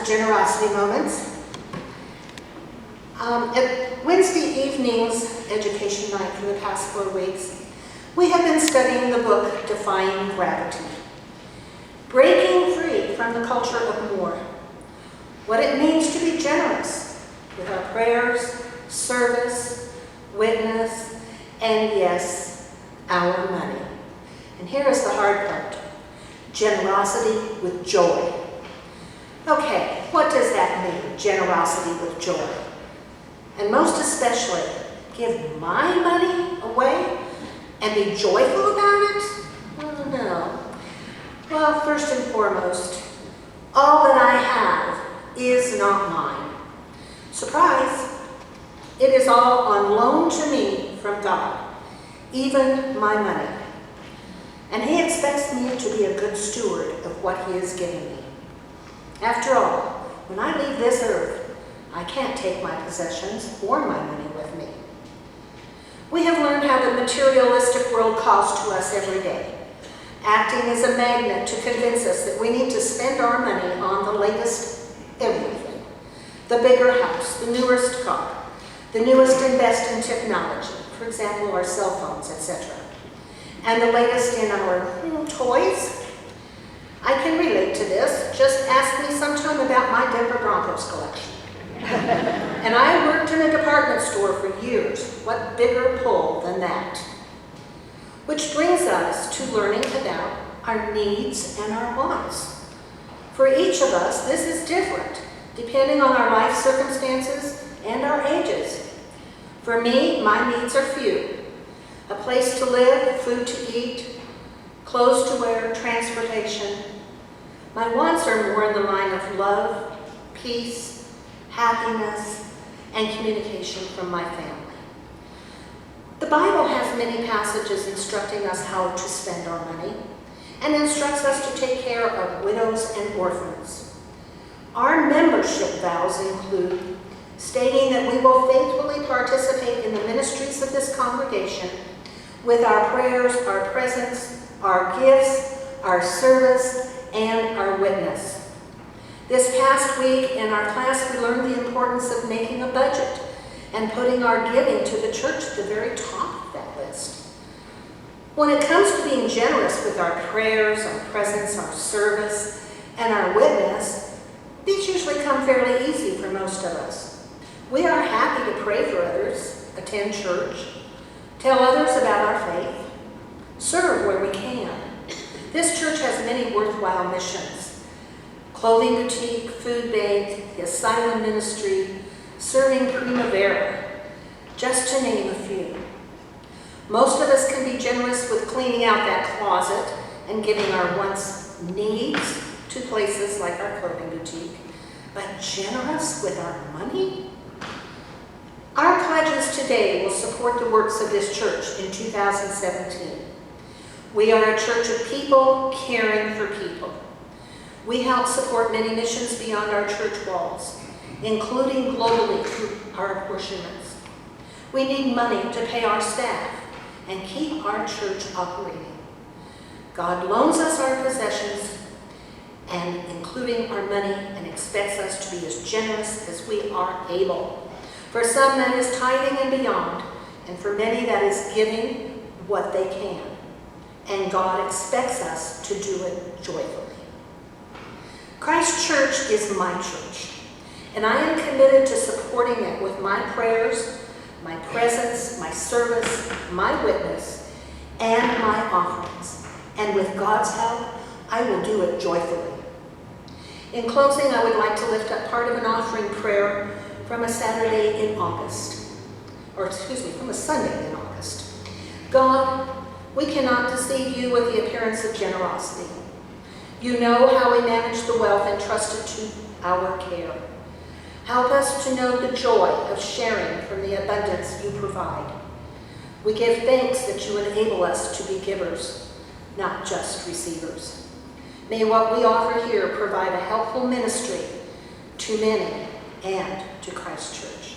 for Generosity Moments. At Wednesday evening's education night for the past 4 weeks, we have been studying the book Defying Gravity. Breaking free from the culture of more. What it means to be generous with our prayers, service, witness, and yes, our money. And here is the hard part. Generosity with joy. Okay, what does that mean, generosity with joy? And most especially, give my money away and be joyful about it? Oh, no. Well, first and foremost, all that I have is not mine. Surprise! It is all on loan to me from God, even my money. And He expects me to be a good steward of what He has given me. After all, when I leave this earth, I can't take my possessions or my money with me. We have learned how the materialistic world calls to us every day, acting as a magnet to convince us that we need to spend our money on the latest everything. The bigger house, the newest car, the newest and best in technology, for example, our cell phones, etc. And the latest in our toys. I can relate to this. Just ask me sometime about my Denver Broncos collection. And I worked in a department store for years. What bigger pull than that? Which brings us to learning about our needs and our wants. For each of us, this is different, depending on our life circumstances and our ages. For me, my needs are few. A place to live, food to eat, clothes to wear, transportation. My wants are more in the line of love, peace, happiness, and communication from my family. The Bible has many passages instructing us how to spend our money and instructs us to take care of widows and orphans. Our membership vows include stating that we will faithfully participate in the ministries of this congregation with our prayers, our presence, our gifts, our service, and our witness. This past week in our class, we learned the importance of making a budget and putting our giving to the church at the very top of that list. When it comes to being generous with our prayers, our presence, our service, and our witness, these usually come fairly easy for most of us. We are happy to pray for others, attend church, tell others about our faith, serve where we can. This church has many worthwhile missions. Clothing boutique, food bank, the asylum ministry, serving Primavera, just to name a few. Most of us can be generous with cleaning out that closet and giving our once needs to places like our clothing boutique, but generous with our money? Our pledges today will support the works of this church in 2017. We are a church of people caring for people. We help support many missions beyond our church walls, including globally through our apportionments. We need money to pay our staff and keep our church operating. God loans us our possessions, and including our money, and expects us to be as generous as we are able. For some, that is tithing and beyond, and for many, that is giving what they can. And God expects us to do it joyfully. Christ Church is my church, and I am committed to supporting it with my prayers, my presence, my service, my witness, and my offerings. And with God's help, I will do it joyfully. In closing, I would like to lift up part of an offering prayer from a Saturday in August, from a Sunday in August. God, we cannot deceive you with the appearance of generosity. You know how we manage the wealth entrusted to our care. Help us to know the joy of sharing from the abundance you provide. We give thanks that you enable us to be givers, not just receivers. May what we offer here provide a helpful ministry to many and to Christ Church.